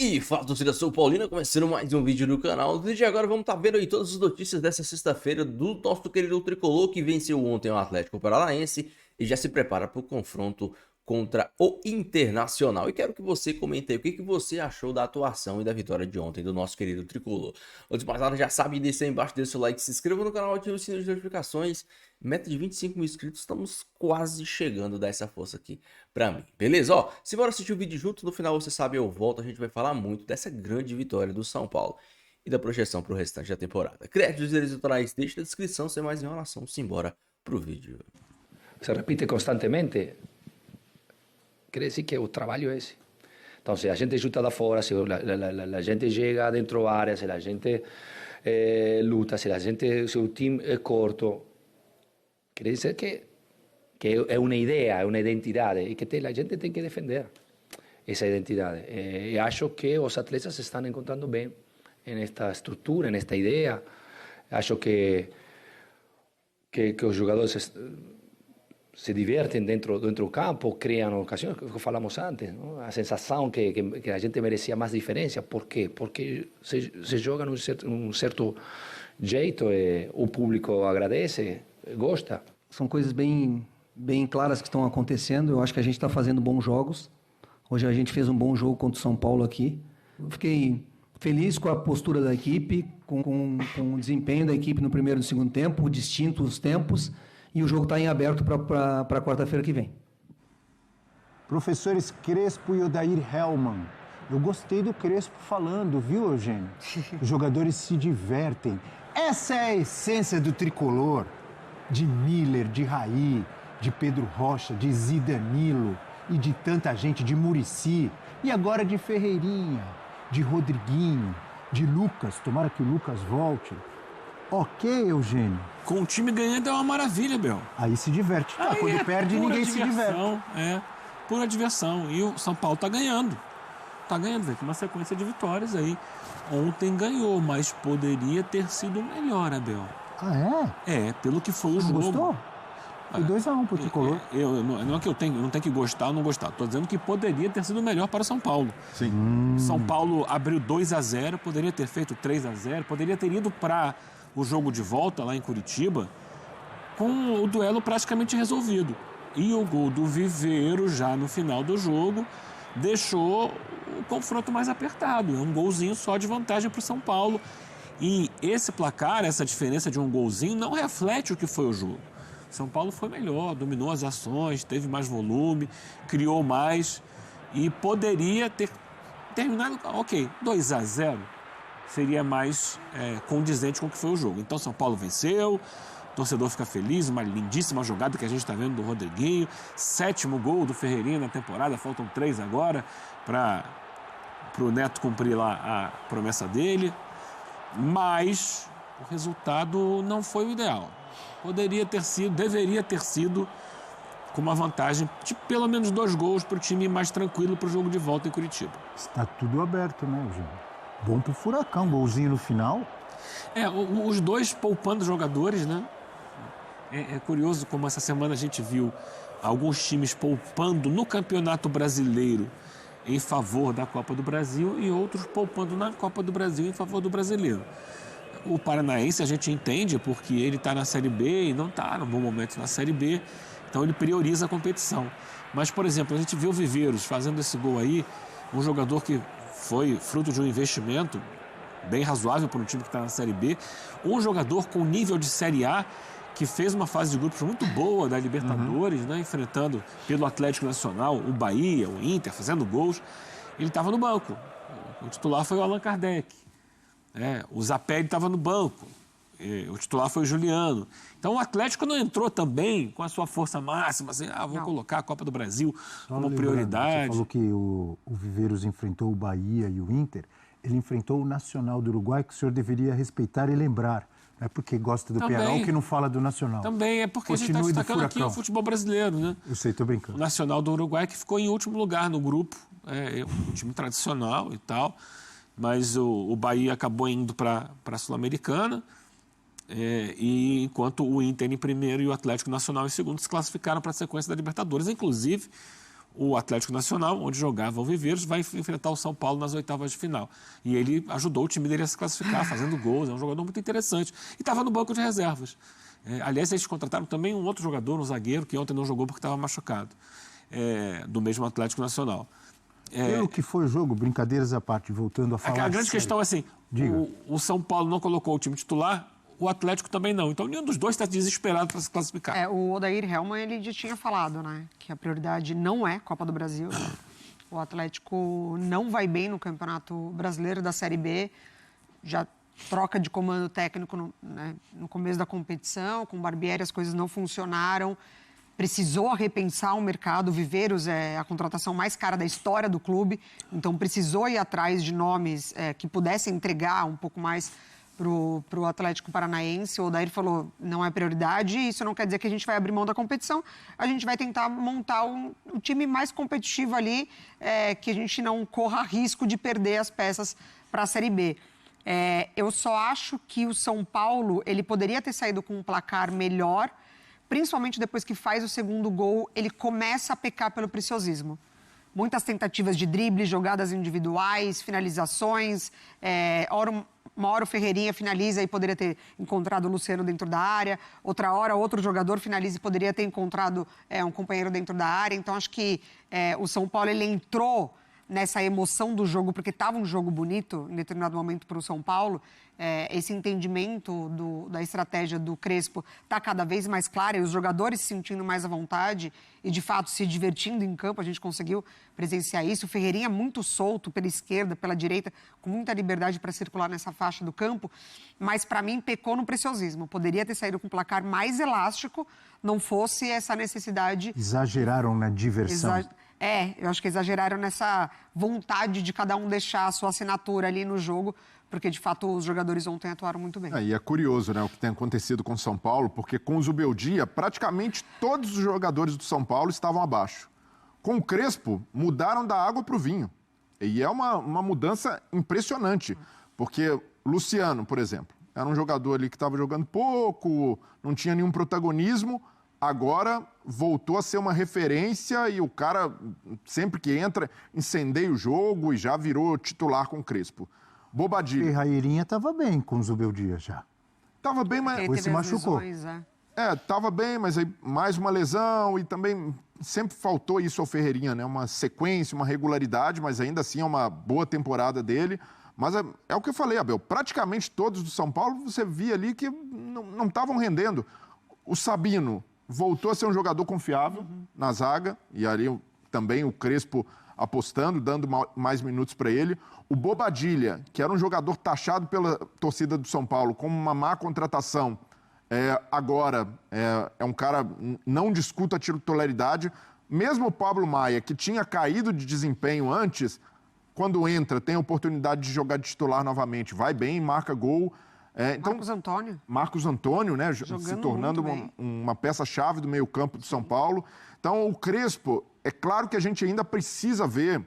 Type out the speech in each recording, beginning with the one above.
E fala, torcida São Paulina, começando mais um vídeo do canal. No vídeo de agora vamos estar vendo aí todas as notícias dessa sexta-feira do nosso querido Tricolor, que venceu ontem o Atlético Paranaense e já se prepara para o confronto contra o Internacional. E quero que você comente aí o que você achou da atuação e da vitória de ontem do nosso querido Tricolor. Antes de mais nada, já sabe, deixa aí embaixo, deixa o like, se inscreva no canal, ative o sininho de notificações. Meta de 25 mil inscritos, estamos quase chegando a dar essa força aqui pra mim, beleza? Ó, se bora assistir o vídeo junto, no final você sabe, eu volto, a gente vai falar muito dessa grande vitória do São Paulo e da projeção pro restante da temporada. Créditos e direitos autorais, deixa na descrição, sem mais enrolação, simbora pro vídeo. Se repite constantemente, quer dizer que o trabalho é esse. Então, se a gente chuta da fora, se a gente chega dentro da área, se a gente luta, se o time é curto, quer dizer que é uma ideia, é uma identidade, e que a gente tem que defender essa identidade. E acho que os atletas se estão encontrando bem nesta estrutura, nesta ideia. Acho que os jogadores se divertem dentro do campo, criam ocasiões, que falamos antes, não? A sensação que a gente merecia mais diferença. Por quê? Porque se joga num certo jeito e o público agradece, gosta. São coisas bem claras que estão acontecendo. Eu acho que a gente está fazendo bons jogos. Hoje a gente fez um bom jogo contra o São Paulo aqui. Eu fiquei feliz com a postura da equipe, com o desempenho da equipe no primeiro e no segundo tempo, distintos os tempos. E o jogo está em aberto para quarta-feira que vem. Professores Crespo e Odair Hellmann. Eu gostei do Crespo falando, viu, Eugênio? Os jogadores se divertem. Essa é a essência do tricolor. De Miller, de Raí, de Pedro Rocha, de Zidanilo e de tanta gente, de Muricy. E agora de Ferreirinha, de Rodriguinho, de Lucas. Tomara que o Lucas volte. Ok, Eugênio? Com o time ganhando é uma maravilha, Bel. Aí se diverte. Ah, quando perde, ninguém se diverte. É, pura diversão. E o São Paulo tá ganhando. Tá ganhando, velho. Uma sequência de vitórias aí. Ontem ganhou, mas poderia ter sido melhor, Abel. Ah, é? É, pelo que foi o jogo. Gostou? Foi 2-1 pro Tricolor. Não é que eu não tenho que gostar ou não gostar. Tô dizendo que poderia ter sido melhor para o São Paulo. Sim. São Paulo abriu 2-0, poderia ter feito 3-0, poderia ter ido para o jogo de volta lá em Curitiba com o duelo praticamente resolvido. E o gol do Viveiro já no final do jogo deixou o confronto mais apertado. É um golzinho só de vantagem para o São Paulo. E esse placar, essa diferença de um golzinho, não reflete o que foi o jogo. São Paulo foi melhor, dominou as ações, teve mais volume, criou mais e poderia ter terminado, ok, 2-0 seria mais condizente com o que foi o jogo. Então São Paulo venceu, o torcedor fica feliz, uma lindíssima jogada que a gente está vendo do Rodriguinho, 7º gol do Ferreirinha na temporada, faltam 3 agora para o Neto cumprir lá a promessa dele, mas o resultado não foi o ideal. Poderia ter sido, deveria ter sido com uma vantagem de pelo menos 2 gols para o time ir mais tranquilo para o jogo de volta em Curitiba. Está tudo aberto, né, Eugênio? Bom pro Furacão, golzinho no final. Os dois poupando jogadores, né? É curioso como essa semana a gente viu alguns times poupando no Campeonato Brasileiro em favor da Copa do Brasil e outros poupando na Copa do Brasil em favor do brasileiro. O Paranaense a gente entende porque ele está na Série B e não está num bom momento na Série B, então ele prioriza a competição. Mas, por exemplo, a gente vê o Viveiros fazendo esse gol aí, um jogador que foi fruto de um investimento bem razoável para um time que está na Série B, um jogador com nível de Série A que fez uma fase de grupos muito boa da Libertadores, né, enfrentando pelo Atlético Nacional o Bahia, o Inter, fazendo gols. Ele estava no banco. O titular foi o Allan Kardec. O Zapelli estava no banco. O titular foi o Juliano. Então o Atlético não entrou também com a sua força máxima, assim, vou colocar a Copa do Brasil como prioridade. Você falou que o Viveiros enfrentou o Bahia e o Inter. Ele enfrentou o Nacional do Uruguai, que o senhor deveria respeitar e lembrar. Não é porque gosta do Pearol que não fala do Nacional. Também, é porque a gente está destacando aqui o futebol brasileiro, né? Eu sei, estou brincando. O Nacional do Uruguai que ficou em último lugar no grupo, um time tradicional e tal, mas o Bahia acabou indo para a Sul-Americana, e enquanto o Inter em primeiro e o Atlético Nacional em segundo se classificaram para a sequência da Libertadores. Inclusive, o Atlético Nacional, onde jogava o Viveiros, vai enfrentar o São Paulo nas oitavas de final. E ele ajudou o time dele a se classificar, fazendo gols. É um jogador muito interessante. E estava no banco de reservas. Aliás, eles contrataram também um outro jogador, um zagueiro, que ontem não jogou porque estava machucado, do mesmo Atlético Nacional. Pelo que foi o jogo, brincadeiras à parte, voltando a falar... A grande questão é assim, Diga. o São Paulo não colocou o time titular, o Atlético também não. Então, nenhum dos dois está desesperado para se classificar. O Odair Hellmann, ele já tinha falado, né? Que a prioridade não é Copa do Brasil. O Atlético não vai bem no Campeonato Brasileiro da Série B. Já troca de comando técnico no começo da competição. Com o Barbieri as coisas não funcionaram. Precisou repensar o mercado. O Viveiros é a contratação mais cara da história do clube. Então, precisou ir atrás de nomes que pudessem entregar um pouco mais para o Atlético Paranaense. O Odair falou, não é prioridade, isso não quer dizer que a gente vai abrir mão da competição, a gente vai tentar montar o time mais competitivo ali, que a gente não corra risco de perder as peças para a Série B. Eu só acho que o São Paulo, ele poderia ter saído com um placar melhor, principalmente depois que faz o segundo gol, ele começa a pecar pelo preciosismo. Muitas tentativas de drible, jogadas individuais, finalizações, uma hora o Ferreirinha finaliza e poderia ter encontrado o Luciano dentro da área. Outra hora, outro jogador finaliza e poderia ter encontrado um companheiro dentro da área. Então, acho que o São Paulo ele entrou nessa emoção do jogo, porque estava um jogo bonito em determinado momento para o São Paulo. Esse entendimento da estratégia do Crespo está cada vez mais claro e os jogadores se sentindo mais à vontade e, de fato, se divertindo em campo. A gente conseguiu presenciar isso. O Ferreirinha muito solto pela esquerda, pela direita, com muita liberdade para circular nessa faixa do campo, mas, para mim, pecou no preciosismo. Poderia ter saído com um placar mais elástico, não fosse essa necessidade... Exageraram na diversão. Eu acho que exageraram nessa vontade de cada um deixar a sua assinatura ali no jogo, porque, de fato, os jogadores ontem atuaram muito bem. E é curioso, né, o que tem acontecido com o São Paulo, porque com o Zubeldia, praticamente todos os jogadores do São Paulo estavam abaixo. Com o Crespo, mudaram da água para o vinho. E é uma mudança impressionante, porque Luciano, por exemplo, era um jogador ali que estava jogando pouco, não tinha nenhum protagonismo, agora voltou a ser uma referência e o cara, sempre que entra, incendeia o jogo e já virou titular com o Crespo. Bobadilha. E Ferreirinha estava bem com o Zubeldia já. Tava bem, mas... Ele se machucou. Lesões, tava bem, mas aí mais uma lesão e também sempre faltou isso ao Ferreirinha, né? Uma sequência, uma regularidade, mas ainda assim é uma boa temporada dele. Mas é o que eu falei, Abel, praticamente todos do São Paulo você via ali que não estavam rendendo. O Sabino voltou a ser um jogador confiável na zaga, e ali também o Crespo apostando, dando mais minutos para ele. O Bobadilha, que era um jogador taxado pela torcida do São Paulo como uma má contratação, agora é um cara, não discuta a titularidade. Mesmo o Pablo Maia, que tinha caído de desempenho antes, quando entra, tem a oportunidade de jogar de titular novamente, vai bem, marca gol. Então, Marcos Antônio, né, se tornando uma peça-chave do meio-campo do São Paulo. Então, o Crespo, é claro que a gente ainda precisa ver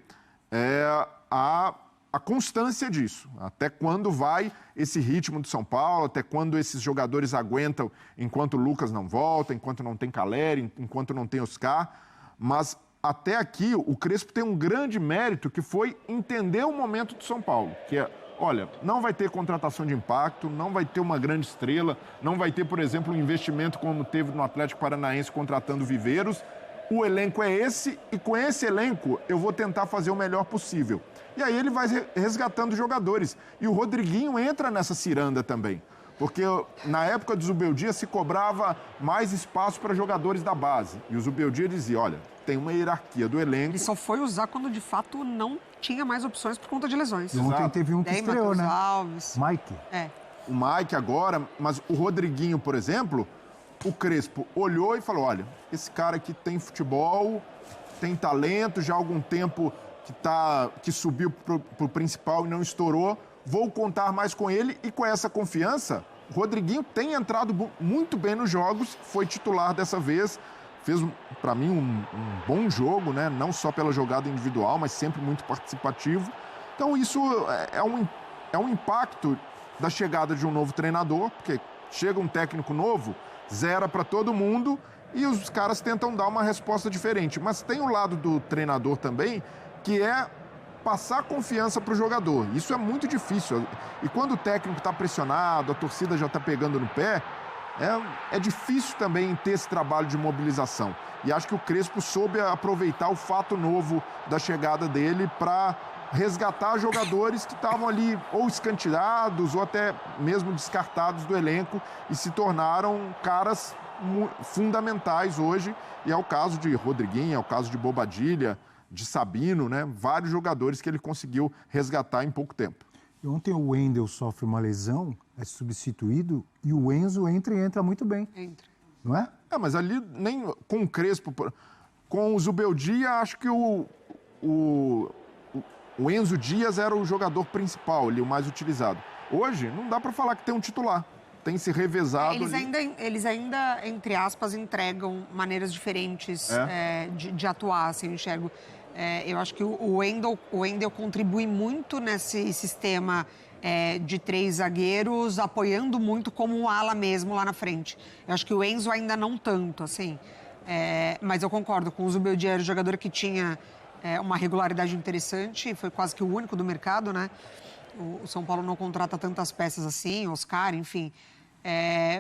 a constância disso. Até quando vai esse ritmo do São Paulo, até quando esses jogadores aguentam enquanto o Lucas não volta, enquanto não tem Caleri, enquanto não tem Oscar. Mas até aqui o Crespo tem um grande mérito que foi entender o momento do São Paulo, que é, olha, não vai ter contratação de impacto, não vai ter uma grande estrela, não vai ter, por exemplo, um investimento como teve no Atlético Paranaense contratando Viveiros. O elenco é esse e com esse elenco eu vou tentar fazer o melhor possível. E aí ele vai resgatando jogadores. E o Rodriguinho entra nessa ciranda também. Porque na época do Zubeldia se cobrava mais espaço para jogadores da base. E o Zubeldia dizia, olha, tem uma hierarquia do elenco. Ele só foi usar quando de fato não tinha mais opções por conta de lesões. Ontem teve um que estreou, né? Alves. Mike. O Mike agora, mas o Rodriguinho, por exemplo, o Crespo olhou e falou, olha, esse cara aqui tem futebol, tem talento, já há algum tempo que subiu pro principal e não estourou, vou contar mais com ele e com essa confiança, o Rodriguinho tem entrado muito bem nos jogos, foi titular dessa vez, fez, para mim, um bom jogo, né? Não só pela jogada individual, mas sempre muito participativo. Então isso é um impacto da chegada de um novo treinador, porque chega um técnico novo, zera para todo mundo e os caras tentam dar uma resposta diferente. Mas tem o lado do treinador também, que é passar confiança para o jogador. Isso é muito difícil. E quando o técnico está pressionado, a torcida já está pegando no pé, é difícil também ter esse trabalho de mobilização. E acho que o Crespo soube aproveitar o fato novo da chegada dele para resgatar jogadores que estavam ali ou escanteados ou até mesmo descartados do elenco e se tornaram caras fundamentais hoje. E é o caso de Rodriguinho, é o caso de Bobadilla, de Sabino, né? Vários jogadores que ele conseguiu resgatar em pouco tempo. E ontem o Wendel sofre uma lesão, é substituído, e o Enzo entra muito bem. Entra. Não é? Mas ali, nem com o Crespo, com o Zubeldia, acho que o Enzo Dias era o jogador principal ali, o mais utilizado. Hoje, não dá para falar que tem um titular. Tem se revezado eles ainda, entre aspas, entregam maneiras diferentes de atuar, assim, eu enxergo. Eu acho que o Wendel contribui muito nesse sistema de 3 zagueiros, apoiando muito como um ala mesmo lá na frente. Eu acho que o Enzo ainda não tanto, assim. Mas eu concordo com o Zubeldia, era o jogador que tinha uma regularidade interessante, foi quase que o único do mercado, né? O São Paulo não contrata tantas peças assim, Oscar, enfim.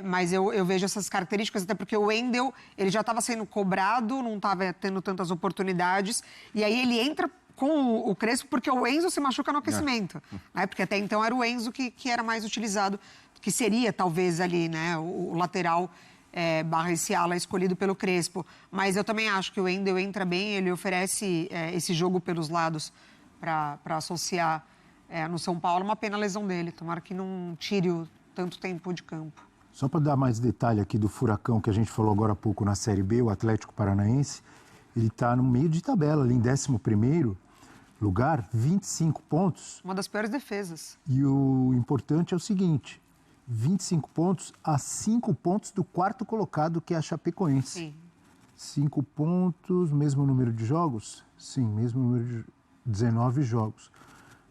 Mas eu vejo essas características, até porque o Wendel, ele já estava sendo cobrado, não estava tendo tantas oportunidades, e aí ele entra com o Crespo porque o Enzo se machuca no aquecimento, né? Porque até então era o Enzo que era mais utilizado, que seria talvez ali, né, o lateral barra esse ala escolhido pelo Crespo. Mas eu também acho que o Wendel entra bem, ele oferece esse jogo pelos lados para associar no São Paulo. Uma pena a lesão dele, tomara que não tire tanto tempo de campo. Só para dar mais detalhe aqui do furacão que a gente falou agora há pouco na Série B, o Atlético Paranaense, ele está no meio de tabela, ali em 11º lugar, 25 pontos. Uma das piores defesas. E o importante é o seguinte, 25 pontos a 5 pontos do 4º colocado, que é a Chapecoense. Sim. 5 pontos, mesmo número de jogos? Sim, mesmo número de 19 jogos.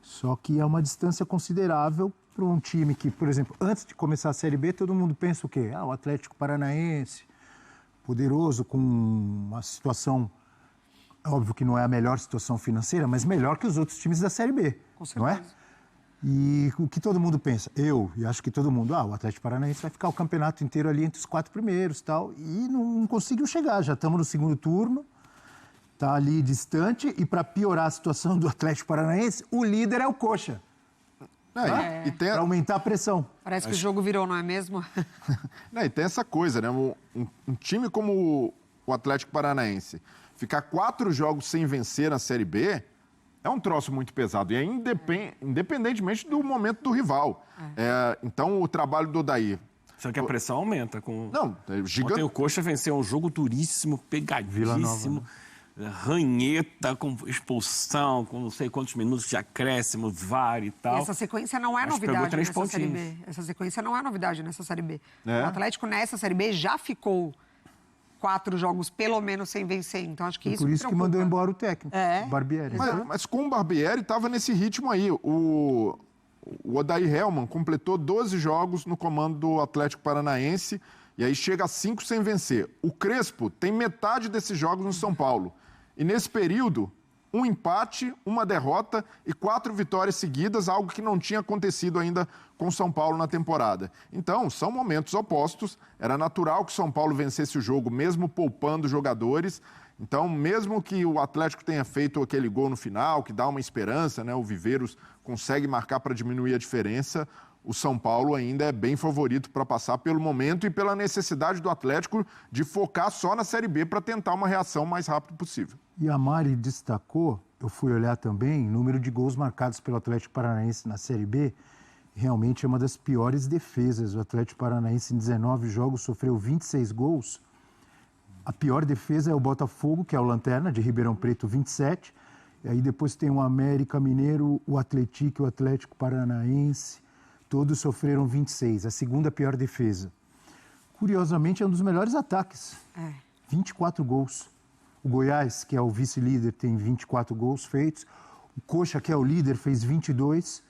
Só que é uma distância considerável para um time que, por exemplo, antes de começar a Série B, todo mundo pensa o quê? O Atlético Paranaense, poderoso, com uma situação, óbvio que não é a melhor situação financeira, mas melhor que os outros times da Série B, com certeza. não é? E o que todo mundo pensa? Eu, e acho que todo mundo, o Atlético Paranaense vai ficar o campeonato inteiro ali entre os 4 primeiros, tal, e não conseguiu chegar, já estamos no 2º turno, está ali distante, e para piorar a situação do Atlético Paranaense, o líder é o Coxa. Para aumentar a pressão. Parece que o jogo virou, não é mesmo? E tem essa coisa, né? Um time como o Atlético Paranaense ficar 4 jogos sem vencer na Série B é um troço muito pesado. E é independentemente do momento do rival. Então, o trabalho do Odair... Só que a pressão aumenta. Não, é gigante. Ontem o Coxa venceu um jogo duríssimo, pegadíssimo. Ranheta, com expulsão, com não sei quantos minutos de acréscimo, VAR e tal. E essa sequência não é novidade nessa Série B. Essa sequência não é novidade nessa Série B. O Atlético nessa Série B já ficou 4 jogos pelo menos sem vencer. Então acho que isso por isso que mandou embora o técnico, o Barbieri. Mas com o Barbieri estava nesse ritmo aí. O Odair Hellmann completou 12 jogos no comando do Atlético Paranaense e aí chega a 5 sem vencer. O Crespo tem metade desses jogos no São Paulo. E nesse período, 1 empate, 1 derrota e 4 vitórias seguidas, algo que não tinha acontecido ainda com o São Paulo na temporada. Então, são momentos opostos. Era natural que o São Paulo vencesse o jogo, mesmo poupando jogadores. Então, mesmo que o Atlético tenha feito aquele gol no final, que dá uma esperança, né? O Viveiros consegue marcar para diminuir a diferença. O São Paulo ainda é bem favorito para passar pelo momento e pela necessidade do Atlético de focar só na Série B para tentar uma reação o mais rápido possível. E a Mari destacou, eu fui olhar também, o número de gols marcados pelo Atlético Paranaense na Série B, realmente é uma das piores defesas. O Atlético Paranaense em 19 jogos sofreu 26 gols. A pior defesa é o Botafogo, que é o Lanterna, de Ribeirão Preto, 27. E aí depois tem o América Mineiro, o Atlético e o Atlético Paranaense. Todos sofreram 26, a segunda pior defesa. Curiosamente, é um dos melhores ataques. 24 gols. O Goiás, que é o vice-líder, tem 24 gols feitos. O Coxa, que é o líder, fez 22.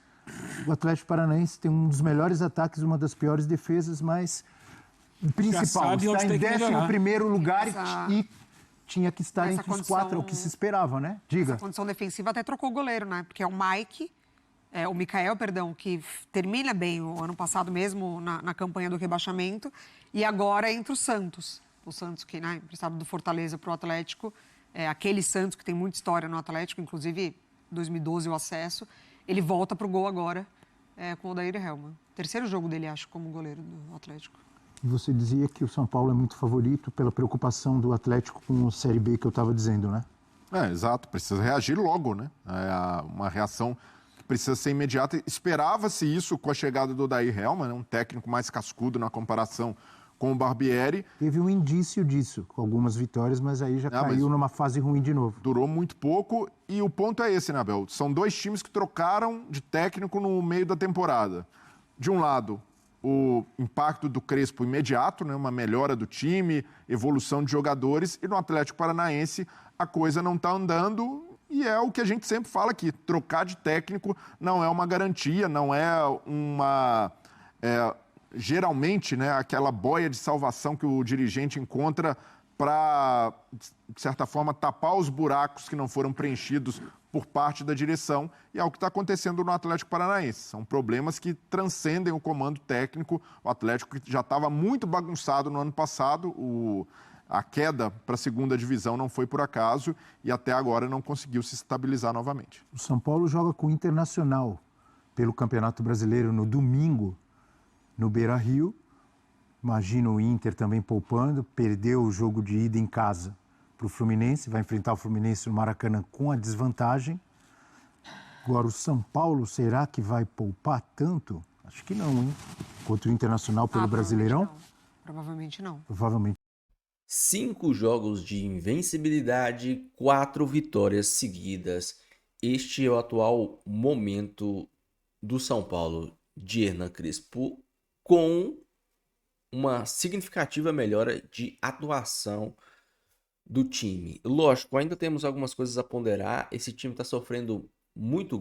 O Atlético Paranaense tem um dos melhores ataques, uma das piores defesas, mas Principal, sabe onde está em tem que melhorar. 11º lugar Essa- e tinha que estar essa entre os condição- 4, é o que se esperava, né? Diga. A condição defensiva até trocou o goleiro, né? Porque é o Mike, o Mikael, perdão, que termina bem o ano passado mesmo na campanha do rebaixamento, e agora entra o Santos. O Santos que, né, emprestado do Fortaleza para o Atlético, aquele Santos que tem muita história no Atlético, inclusive 2012 o acesso, ele volta para o gol agora com o Odair Hellmann. Terceiro jogo dele, acho, como goleiro do Atlético. E você dizia que o São Paulo é muito favorito pela preocupação do Atlético com o Série B que eu estava dizendo, né? Exato, precisa reagir logo, né? Uma reação que precisa ser imediata. Esperava-se isso com a chegada do Odair Hellmann, né? Um técnico mais cascudo na comparação com o Barbieri. Teve um indício disso, com algumas vitórias, mas aí já caiu numa fase ruim de novo. Durou muito pouco e o ponto é esse, né, Abel? São dois times que trocaram de técnico no meio da temporada. De um lado, o impacto do Crespo imediato, né? Uma melhora do time, evolução de jogadores, e no Atlético Paranaense a coisa não está andando e é o que a gente sempre fala aqui, trocar de técnico não é uma garantia, não é uma... geralmente, né, aquela boia de salvação que o dirigente encontra para, de certa forma, tapar os buracos que não foram preenchidos por parte da direção, e é o que está acontecendo no Atlético Paranaense. São problemas que transcendem o comando técnico. O Atlético que já estava muito bagunçado no ano passado, a queda para a segunda divisão não foi por acaso e até agora não conseguiu se estabilizar novamente. O São Paulo joga com o Internacional pelo Campeonato Brasileiro no domingo, no Beira-Rio. Imagina o Inter também poupando, perdeu o jogo de ida em casa para o Fluminense, vai enfrentar o Fluminense no Maracanã com a desvantagem. Agora, o São Paulo, será que vai poupar tanto? Acho que não, hein? Contra o Internacional pelo Brasileirão? Provavelmente não. Provavelmente. 5 jogos de invencibilidade, 4 vitórias seguidas. Este é o atual momento do São Paulo de Hernan Crespo, com uma significativa melhora de atuação do time. Lógico, ainda temos algumas coisas a ponderar. Esse time está sofrendo muitos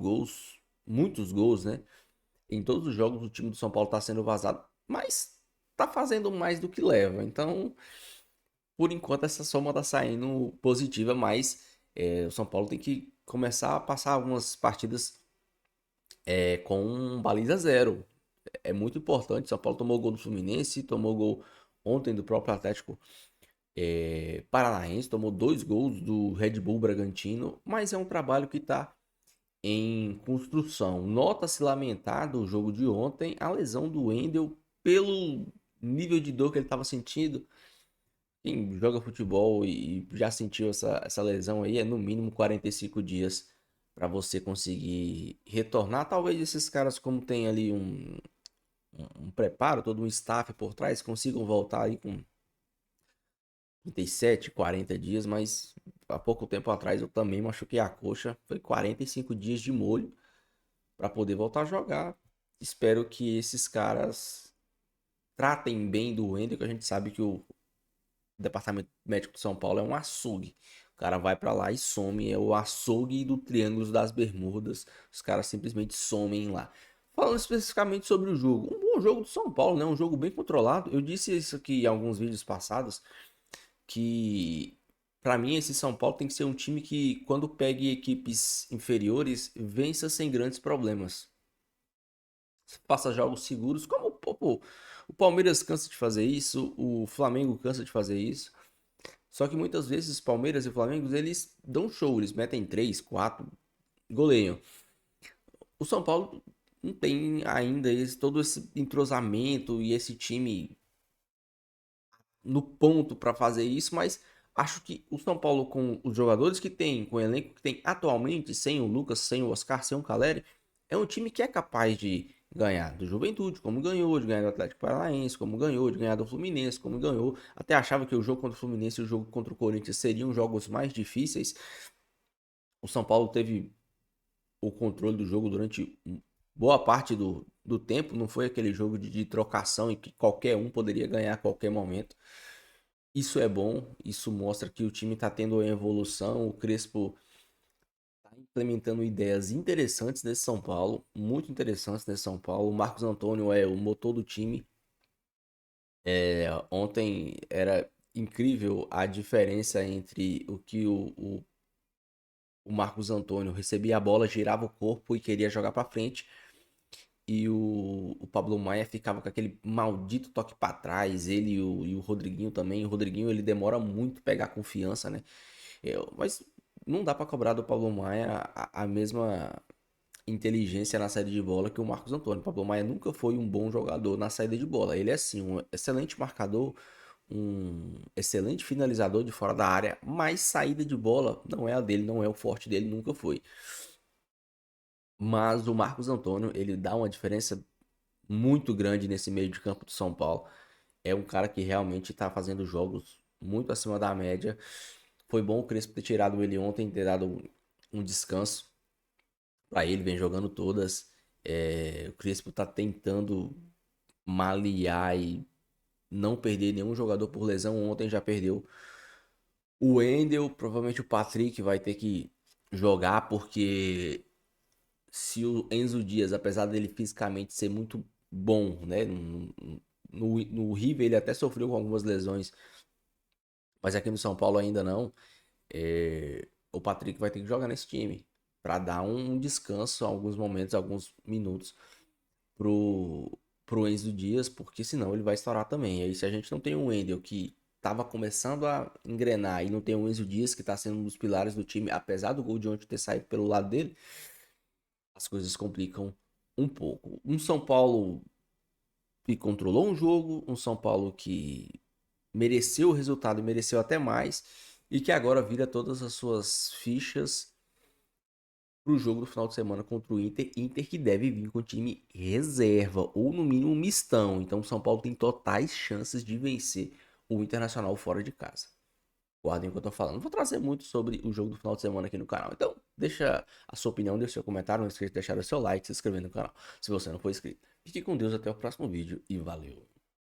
gols, né? Em todos os jogos o time do São Paulo está sendo vazado, mas está fazendo mais do que leva. Então, por enquanto, essa soma está saindo positiva, mas o São Paulo tem que começar a passar algumas partidas com baliza zero. É muito importante. São Paulo tomou gol do Fluminense, tomou gol ontem do próprio Atlético Paranaense, tomou 2 gols do Red Bull Bragantino, mas é um trabalho que está em construção. Nota-se lamentar do jogo de ontem a lesão do Wendel pelo nível de dor que ele estava sentindo. Quem joga futebol e já sentiu essa lesão aí, é no mínimo 45 dias para você conseguir retornar. Talvez esses caras, como tem ali um preparo, todo um staff por trás, consigam voltar aí com 37, 40 dias, mas há pouco tempo atrás eu também machuquei a coxa, foi 45 dias de molho para poder voltar a jogar. Espero que esses caras tratem bem do Wendel, que a gente sabe que o Departamento Médico de São Paulo é um açougue. O cara vai para lá e some, é o açougue do Triângulo das Bermudas. Os caras simplesmente somem lá. Falando especificamente sobre o jogo, um bom jogo do São Paulo, né? Um jogo bem controlado. Eu disse isso aqui em alguns vídeos passados, que para mim esse São Paulo tem que ser um time que, quando pegue equipes inferiores, vença sem grandes problemas. Passa jogos seguros, como o Palmeiras cansa de fazer isso, o Flamengo cansa de fazer isso. Só que muitas vezes Palmeiras e Flamengo, eles dão show, eles metem 3, 4, goleiam. O São Paulo não tem ainda todo esse entrosamento e esse time no ponto para fazer isso, mas acho que o São Paulo, com os jogadores que tem, com o elenco que tem atualmente, sem o Lucas, sem o Oscar, sem o Caleri, é um time que é capaz de ganhar do Juventude, como ganhou, de ganhar do Atlético Paranaense, como ganhou, de ganhar do Fluminense, como ganhou. Até achava que o jogo contra o Fluminense e o jogo contra o Corinthians seriam jogos mais difíceis. O São Paulo teve o controle do jogo durante boa parte do tempo. Não foi aquele jogo de trocação em que qualquer um poderia ganhar a qualquer momento. Isso é bom, isso mostra que o time está tendo uma evolução. O Crespo está implementando ideias interessantes nesse São Paulo, muito interessantes nesse São Paulo. O Marcos Antônio é o motor do time. Ontem era incrível a diferença entre o que o Marcos Antônio recebia a bola, girava o corpo e queria jogar pra frente. E o Pablo Maia ficava com aquele maldito toque pra trás. Ele e o Rodriguinho também. O Rodriguinho ele demora muito pegar confiança, né? Mas não dá pra cobrar do Pablo Maia a mesma inteligência na saída de bola que o Marcos Antônio. O Pablo Maia nunca foi um bom jogador na saída de bola. Ele é sim um excelente marcador, um excelente finalizador de fora da área, mas saída de bola não é a dele, não é o forte dele, nunca foi. Mas o Marcos Antônio, ele dá uma diferença muito grande nesse meio de campo do São Paulo. É um cara que realmente tá fazendo jogos muito acima da média. Foi bom o Crespo ter tirado ele ontem, ter dado um descanso para ele, vem jogando todas. O Crespo tá tentando malear e não perder nenhum jogador por lesão. Ontem já perdeu o Wendel, provavelmente o Patrick vai ter que jogar, porque se o Enzo Dias, apesar dele fisicamente ser muito bom, né? No River ele até sofreu com algumas lesões, mas aqui no São Paulo ainda não. O Patrick vai ter que jogar nesse time para dar um descanso, alguns momentos, alguns minutos pro Enzo Dias, porque senão ele vai estourar também. E aí se a gente não tem o Wendel que tava começando a engrenar e não tem o Enzo Dias que tá sendo um dos pilares do time, apesar do gol de ontem ter saído pelo lado dele, as coisas complicam um pouco. Um São Paulo que controlou um jogo, um São Paulo que mereceu o resultado e mereceu até mais, e que agora vira todas as suas fichas pro jogo do final de semana contra o Inter. Inter que deve vir com time reserva, ou no mínimo mistão. Então o São Paulo tem totais chances de vencer o Internacional fora de casa. Guardem o que eu tô falando. Vou trazer muito sobre o jogo do final de semana aqui no canal. Então, deixa a sua opinião, deixa seu comentário, não esqueça de deixar o seu like, se inscrever no canal, se você não for inscrito. Fique com Deus, até o próximo vídeo e valeu!